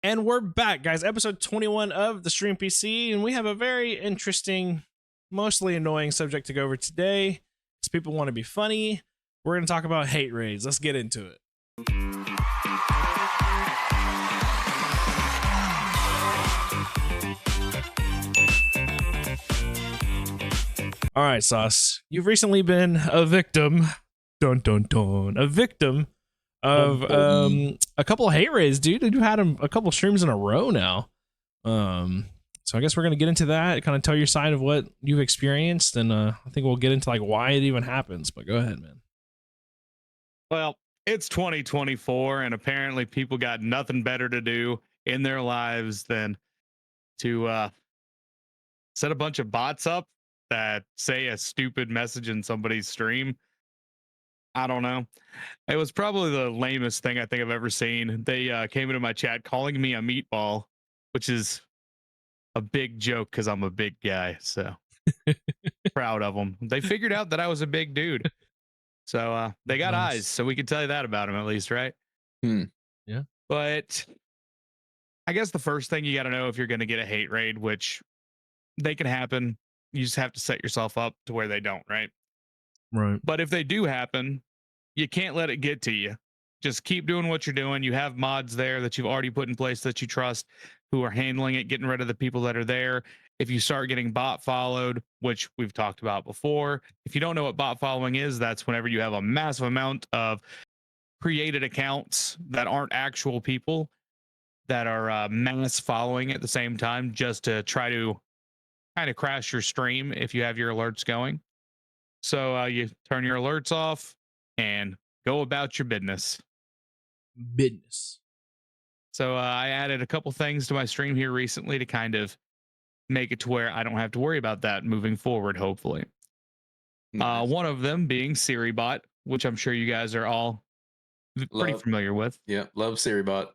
And we're back, guys. Episode 21 of the Stream PC, and we have a very interesting, mostly annoying subject to go over today. Because people want to be funny. We're going to talk about hate raids. Let's get into it. All right, Sauce. You've recently been a victim. Dun dun dun. A victim of a couple of hate raids, dude. You had a couple streams in a row now. So I guess we're gonna get into that, kind of tell your side of what you've experienced, and I think we'll get into like why it even happens. But go ahead, man. Well, it's 2024, and apparently people got nothing better to do in their lives than to set a bunch of bots up that say a stupid message in somebody's stream. I don't know. It was probably the lamest thing I think I've ever seen. They came into my chat calling me a meatball, which is a big joke because I'm a big guy. So proud of them. They figured out that I was a big dude. So they got eyes. So we can tell you that about them at least, right? Yeah. But I guess the first thing you got to know if you're going to get a hate raid, which they can happen, you just have to set yourself up to where they don't, right? Right. But if they do happen, you can't let it get to you. Just keep doing what you're doing. You have mods there that you've already put in place that you trust, who are handling it, getting rid of the people that are there. If you start getting bot followed, which we've talked about before, if you don't know what bot following is, that's whenever you have a massive amount of created accounts that aren't actual people that are mass following at the same time, just to try to kind of crash your stream if you have your alerts going. So you turn your alerts off and go about your business. So I added a couple things to my stream here recently to kind of make it to where I don't have to worry about that moving forward, hopefully. Nice. One of them being SiriBot, which I'm sure you guys are all pretty familiar with. Yeah, love SiriBot.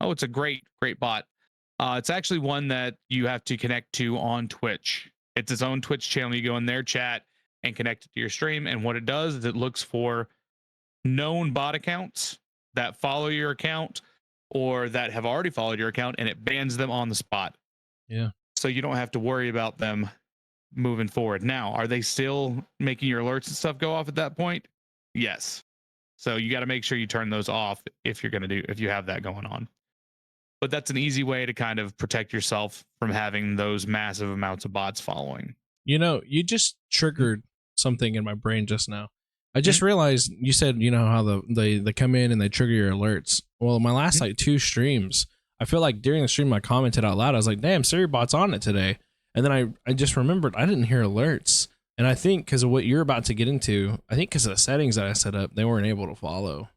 Oh, it's a great bot. It's actually one that you have to connect to on Twitch. It's its own Twitch channel. You go in their chat and connect it to your stream. And what it does is it looks for known bot accounts that follow your account or that have already followed your account, and it bans them on the spot. Yeah. So you don't have to worry about them moving forward. Now, are they still making your alerts and stuff go off at that point? Yes. So you got to make sure you turn those off if you have that going on. But that's an easy way to kind of protect yourself from having those massive amounts of bots following. You know, you just triggered something in my brain just now. I just realized you said, you know, how they come in and they trigger your alerts. Well, my last like 2 streams, I feel like during the stream I commented out loud. I was like, damn, SiriBot's on it today. And then I just remembered I didn't hear alerts. And I think because of what you're about to get into, I think because of the settings that I set up, they weren't able to follow,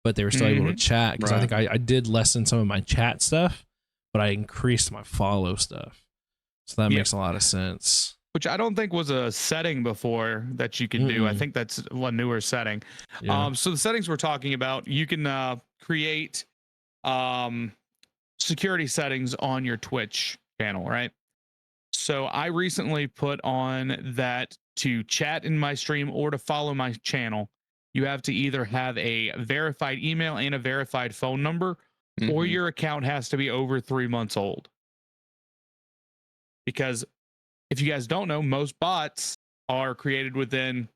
but they were still able to chat. Because I think I did lessen some of my chat stuff, but I increased my follow stuff. So that makes a lot of sense. Which I don't think was a setting before that you can do. I think that's a newer setting. Yeah. So the settings we're talking about, you can create security settings on your Twitch channel, right? So I recently put on that to chat in my stream or to follow my channel, you have to either have a verified email and a verified phone number, or your account has to be over 3 months old. Because if you guys don't know, most bots are created within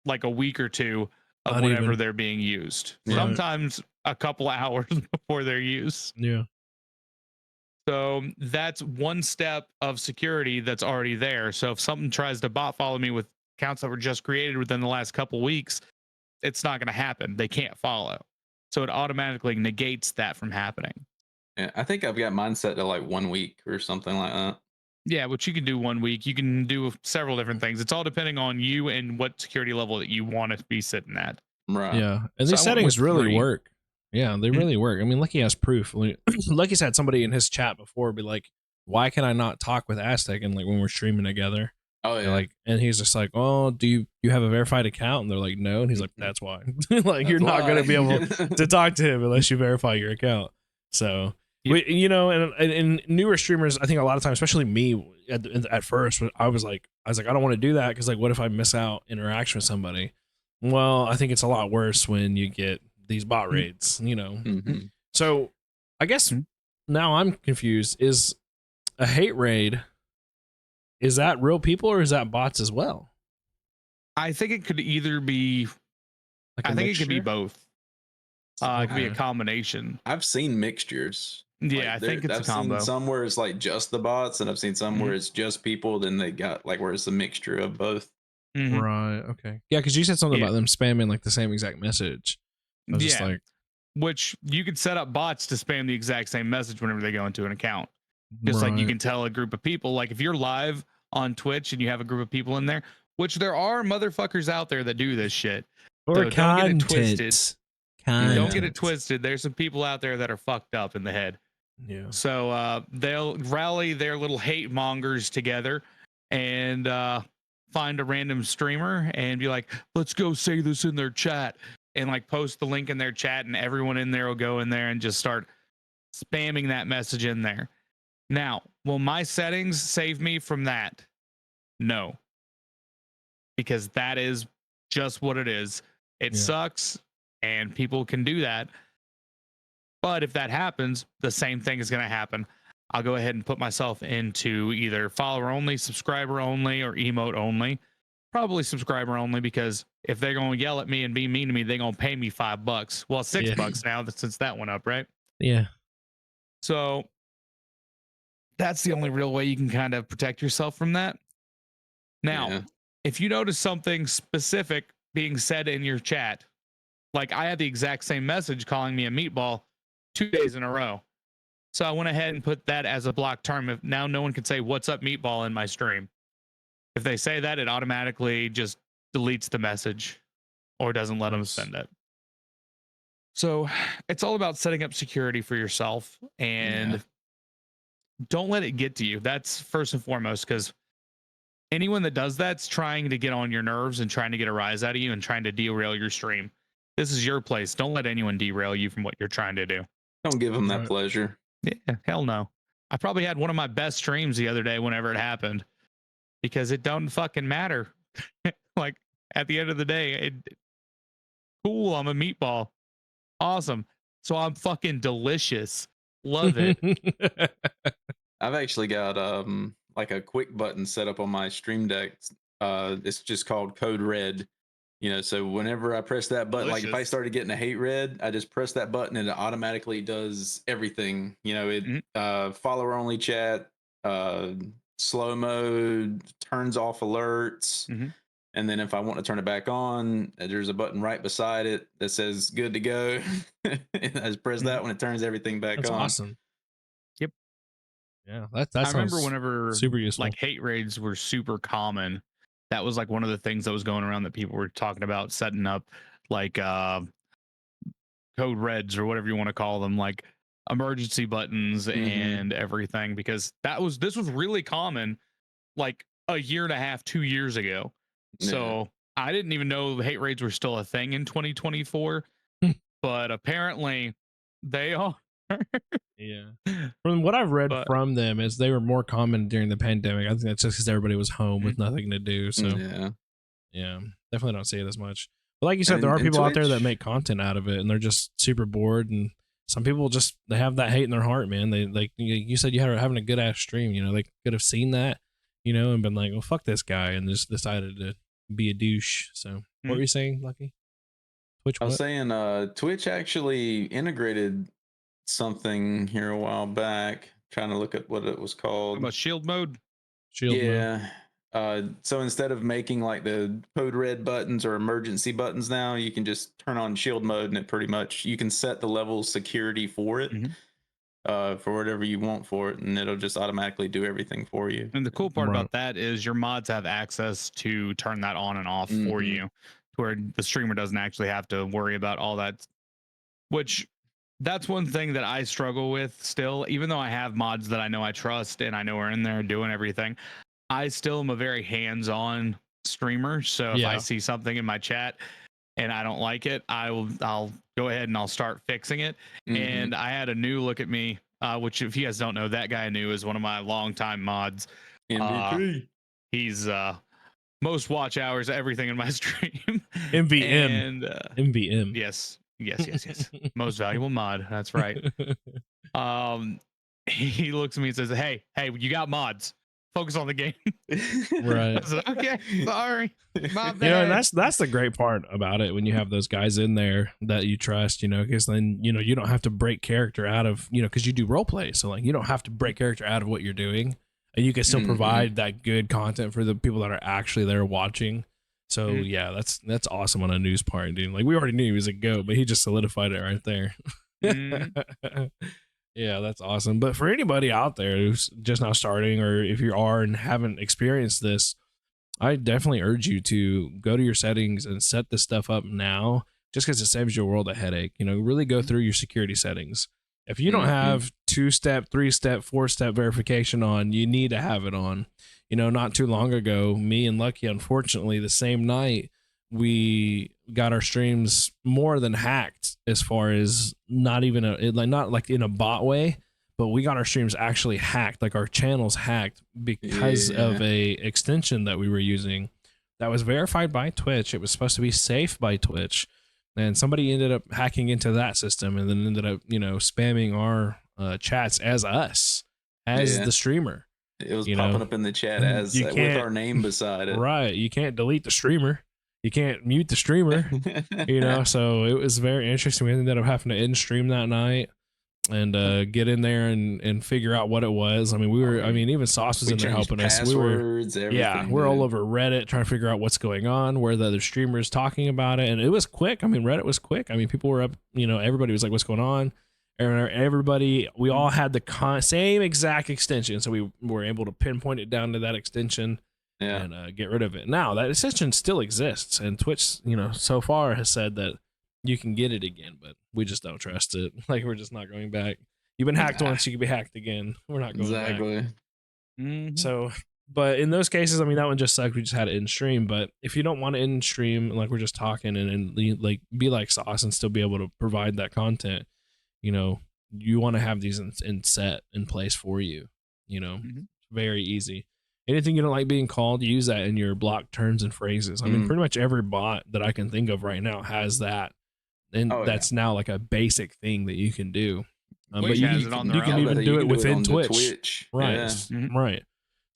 like a week or two of whenever they're being used. Right. Sometimes a couple hours before they're used. Yeah. So that's one step of security that's already there. So if something tries to bot follow me with accounts that were just created within the last couple weeks, it's not going to happen. They can't follow. So it automatically negates that from happening. Yeah, I think I've got mine set to like 1 week or something like that. Yeah, which you can do 1 week. You can do several different things. It's all depending on you and what security level that you want to be sitting at. Right. Yeah. And these settings really work. Yeah, they really work. I mean, Lucky has proof. Lucky's had somebody in his chat before be like, why can I not talk with Aztec and like when we're streaming together? Oh yeah. And he's just like, oh, do you have a verified account? And they're like, no. And he's like, that's why. Like, you're not going to be able to talk to him unless you verify your account. So, you know, and newer streamers, I think a lot of times, especially me at first, I was like, I don't want to do that because like, what if I miss out interaction with somebody? Well, I think it's a lot worse when you get these bot raids, you know. So I guess now I'm confused. Is a hate raid, is that real people or is that bots as well? I think it could either be. Like a I think it could be mixture? both. It could be a Okay. combination. I've seen mixtures. Yeah, I think it's a I've seen combo. some where it's like just the bots, and I've seen some where it's just people. Then they got like where it's a mixture of both. Mhm. Right. Okay. Yeah, because you said something Yeah. about them spamming like the same exact message. I was just Yeah. like, Which you could set up bots to spam the exact same message whenever they go into an account. Just like you right. can tell a group of people, like if you're live on Twitch and you have a group of people in there, which there are motherfuckers out there that do this shit. Or So don't get it twisted. Content. Don't get it twisted. There's some people out there that are fucked up in the head. Yeah. So they'll rally their little hate mongers together and find a random streamer and be like, let's go say this in their chat, and like post the link in their chat, and everyone in there will go in there and just start spamming that message in there. Now, will my settings save me from that? No, because that is just what it is. It sucks, and people can do that. But if that happens, the same thing is going to happen. I'll go ahead and put myself into either follower only, subscriber only, or emote only. Probably subscriber only, because if they're going to yell at me and be mean to me, they're going to pay me $5. Well, $6 now since that went up, right? Yeah. So that's the only real way you can kind of protect yourself from that. Now, if you notice something specific being said in your chat, like I had the exact same message calling me a meatball 2 days in a row. So I went ahead and put that as a block term. If now no one can say "What's up, meatball" in my stream. If they say that, it automatically just deletes the message or doesn't let them send it. So it's all about setting up security for yourself, and don't let it get to you. That's first and foremost, because anyone that does that's trying to get on your nerves and trying to get a rise out of you and trying to derail your stream. This is your place. Don't let anyone derail you from what you're trying to do. Don't give them that pleasure. Yeah, hell no. I probably had one of my best streams the other day whenever it happened, because it don't fucking matter. Like at the end of the day, cool, I'm a meatball. Awesome. So I'm fucking delicious. Love it. I've actually got like a quick button set up on my stream deck. It's just called Code Red. You know, so whenever I press that button, like if I started getting a hate red, I just press that button and it automatically does everything. You know, it follower only chat, slow mode, turns off alerts. And then if I want to turn it back on, there's a button right beside it that says good to go. And I just press that when it turns everything back That's on. awesome. Yep. Yeah, that I remember sounds whenever super useful. like hate raids were super common. That was like one of the things that was going around that people were talking about setting up, like code reds or whatever you want to call them, like emergency buttons and everything, because this was really common like a year and a half, 2 years ago. So I didn't even know hate raids were still a thing in 2024, but apparently they are. Yeah. From what I've read from them, is they were more common during the pandemic. I think that's just because everybody was home with nothing to do. So yeah, definitely don't see it as much. But like you said, there are people out there that make content out of it, and they're just super bored. And some people just they have that hate in their heart, man. They like you said, you had having a good ass stream. You know, they could have seen that, you know, and been like, "Well, fuck this guy," and just decided to be a douche. So what were you saying, Lucky? Twitch? I was saying, Twitch actually integrated something here a while back. Trying to look at what it was called. About shield mode. Shield mode. So instead of making like the code red buttons or emergency buttons now, you can just turn on shield mode, and it pretty much you can set the level of security for it, for whatever you want for it, and it'll just automatically do everything for you. And the cool part about that is your mods have access to turn that on and off for you, where the streamer doesn't actually have to worry about all that. Which that's one thing that I struggle with still, even though I have mods that I know I trust and I know are in there doing everything. I still am a very hands-on streamer. So if I see something in my chat and I don't like it, I'll go ahead and I'll start fixing it. And I had a new look at me, which if you guys don't know, that guy new is one of my longtime mods. MVP. He's most watch hours, everything in my stream. MVM. And MVM. yes. Most valuable mod. That's right. he looks at me and says, hey, you got mods. Focus on the game. Right. I said, okay, sorry. My bad. You know, and that's the great part about it when you have those guys in there that you trust, you know, because then, you know, you don't have to break character out of, you know, because you do role play. So, like, you don't have to break character out of what you're doing. And you can still provide that good content for the people that are actually there watching. So, yeah, that's awesome on a news part, dude. Like, we already knew he was a GOAT, but he just solidified it right there. Yeah, that's awesome. But for anybody out there who's just now starting, or if you are and haven't experienced this, I definitely urge you to go to your settings and set this stuff up now, just because it saves your world a headache. You know, really go through your security settings. If you don't have 2-step, 3-step, 4-step verification on, you need to have it on. You know, not too long ago, me and Lucky, unfortunately, the same night, we got our streams more than hacked, as far as not even not like in a bot way, but we got our streams actually hacked, like our channels hacked, because of a extension that we were using that was verified by Twitch. It was supposed to be safe by Twitch, and somebody ended up hacking into that system and then ended up, you know, spamming our chats as us, as the streamer. It was popping up in the chat as with our name beside it. Right. You can't delete the streamer. You can't mute the streamer, you know, so it was very interesting. We ended up having to end stream that night and get in there and figure out what it was. I mean, even Sauce was in there helping us. We're all over Reddit trying to figure out what's going on, where the other streamers talking about it. And it was quick. I mean, Reddit was quick. I mean, people were up, you know, everybody was like, what's going on? Everybody, we all had the same exact extension. So we were able to pinpoint it down to that extension. And get rid of it. Now that extension still exists, and Twitch, you know, so far has said that you can get it again, but we just don't trust it. Like, we're just not going back. You've been hacked once, you can be hacked again. We're not going back. So, but in those cases, I mean, that one just sucked. We just had it in stream. But if you don't want to in stream, like we're just talking and like be like Sauce and still be able to provide that content, you know, you want to have these in place for you. You know, very easy. Anything you don't like being called, use that in your block terms and phrases. I mean, pretty much every bot that I can think of right now has that. And that's now like a basic thing that you can do. But you can even do it within Twitch. Right. Right.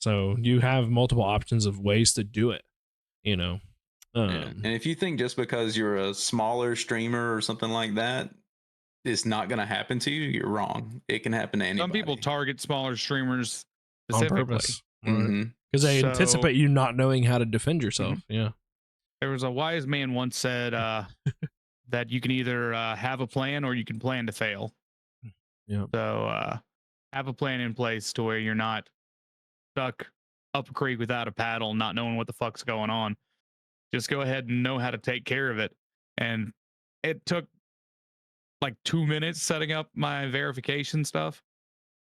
So you have multiple options of ways to do it, you know. And if you think just because you're a smaller streamer or something like that, it's not going to happen to you, you're wrong. It can happen to anybody. Some people target smaller streamers on purpose. Because they anticipate you not knowing how to defend yourself. Yeah. There was a wise man once said that you can either have a plan or you can plan to fail. Yeah. So have a plan in place to where you're not stuck up a creek without a paddle, not knowing what the fuck's going on. Just go ahead and know how to take care of it. And it took like 2 minutes setting up my verification stuff.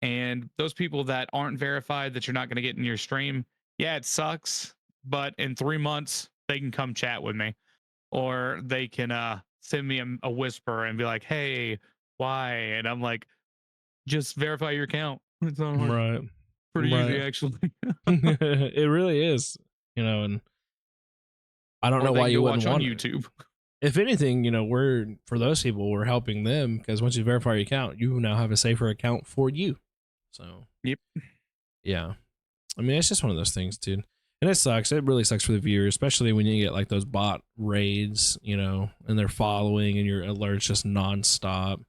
And those people that aren't verified that you're not going to get in your stream, yeah, it sucks. But in 3 months, they can come chat with me, or they can send me a whisper and be like, "Hey, why?" And I'm like, "Just verify your account." It's not hard. Right. Pretty easy, actually. It really is, you know. And I don't know why you wouldn't watch want on YouTube. If anything, you know, for those people, we're helping them, because once you verify your account, you now have a safer account for you. So, yeah. I mean, it's just one of those things, dude. And it sucks. It really sucks for the viewers, especially when you get like those bot raids, you know, and they're following and your alerts just nonstop,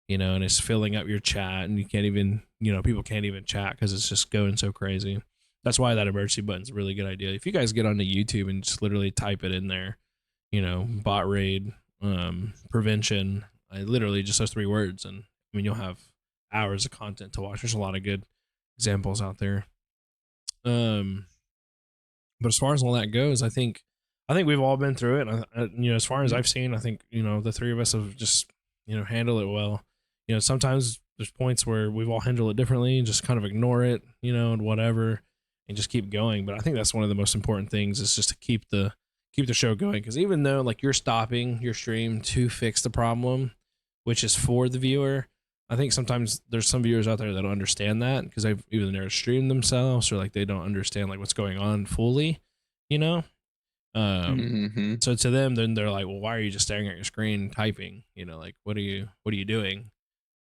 you know, and it's filling up your chat, and you can't even, you know, people can't even chat because it's just going so crazy. That's why that emergency button's a really good idea. If you guys get onto YouTube and just literally type it in there, you know, bot raid, prevention, literally just those 3 words, and I mean, you'll have hours of content to watch. There's a lot of good examples out there. But as far as all that goes, I think we've all been through it. You know, as far as I've seen, I think, you know, the 3 of us have just, you know, handled it well. You know, sometimes there's points where we've all handled it differently and just kind of ignore it, you know, and whatever, and just keep going. But I think that's one of the most important things, is just to keep the show going. Because even though like you're stopping your stream to fix the problem, which is for the viewer, I think sometimes there's some viewers out there that don't understand that, because they've either never streamed themselves, or like they don't understand like what's going on fully, you know. So to them, then they're like, well, why are you just staring at your screen typing? You know, like what are you doing?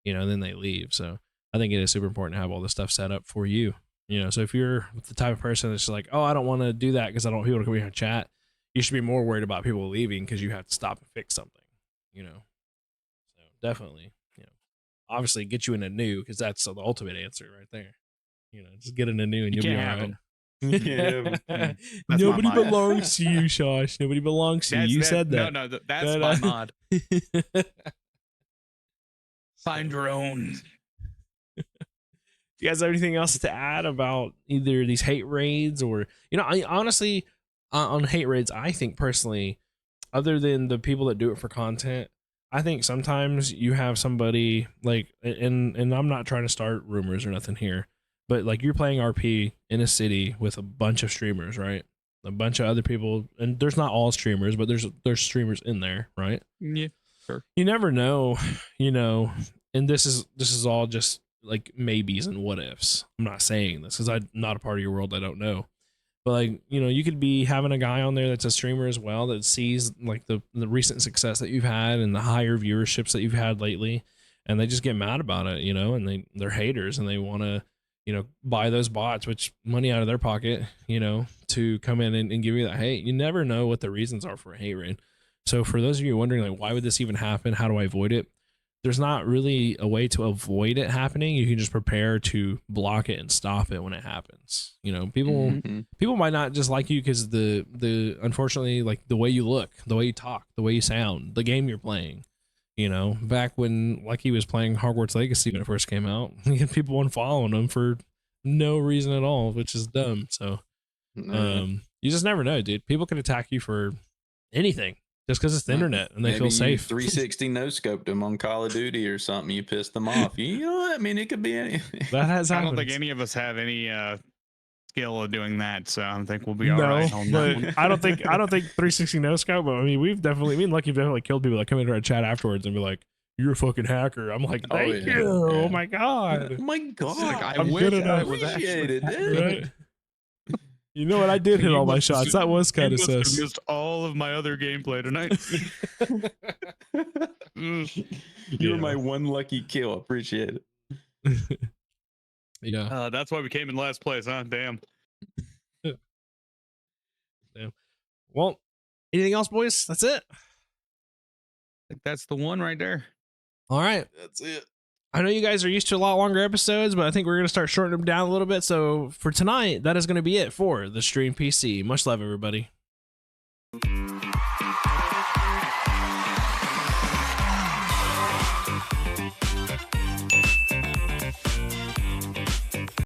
You know, and then they leave. So I think it is super important to have all this stuff set up for you. You know, so if you're the type of person that's like, oh, I don't want to do that because I don't want people to come here and chat, you should be more worried about people leaving because you have to stop and fix something, you know. So definitely, you know, obviously get you in a new because that's the ultimate answer right there. You know, just get in a new and You you'll be can't all have right. them. That's Nobody my mod. belongs to you, Josh. Nobody belongs to you. You said that. No, that's my mod. Find your own. Do you guys have anything else to add about either these hate raids or, you know, I honestly, on hate raids, I think personally, other than the people that do it for content, I think sometimes you have somebody like, and I'm not trying to start rumors or nothing here, but like you're playing RP in a city with a bunch of streamers, right? A bunch of other people, and there's not all streamers, but there's streamers in there, right? Yeah, sure. You never know, you know, and this is all just like maybes and what ifs. I'm not saying this because I'm not a part of your world. I don't know. But like, you know, you could be having a guy on there that's a streamer as well that sees like the recent success that you've had and the higher viewerships that you've had lately, and they just get mad about it, you know, and they're haters and they want to, you know, buy those bots, which money out of their pocket, you know, to come in and give you that hate. You never know what the reasons are for a hate raid. So for those of you wondering like, why would this even happen? How do I avoid it? There's not really a way to avoid it happening. You can just prepare to block it and stop it when it happens. You know, people might not just like you because the unfortunately, like the way you look, the way you talk, the way you sound, the game you're playing. You know, back when Lucky was playing Hogwarts Legacy when it first came out, you had people unfollowing him for no reason at all, which is dumb. So you just never know, dude. People can attack you for anything. Just because it's the internet and they feel safe. 360 no scoped them on Call of Duty or something. You pissed them off. You know what? I mean, it could be anything. That has happened. I don't think any of us have any skill of doing that, so I think we'll be all right on that one. I don't think 360 no scope, but I mean, me and Lucky have definitely killed people that come into our chat afterwards and be like, "You're a fucking hacker." I'm like, "Thank you." Yeah. Oh my god. Oh my god. Like, I I'm wish good I enough. was Appreciated actually Right? You know what? I did hit all my shots. That was kind of sus. I missed all of my other gameplay tonight. You were my one lucky kill. Appreciate it. Yeah. That's why we came in last place, huh? Damn. Damn. Well, anything else, boys? That's it. I think that's the one right there. All right. That's it. I know you guys are used to a lot longer episodes, but I think we're going to start shortening them down a little bit. So for tonight, that is going to be it for the Stream PC. Much love, everybody.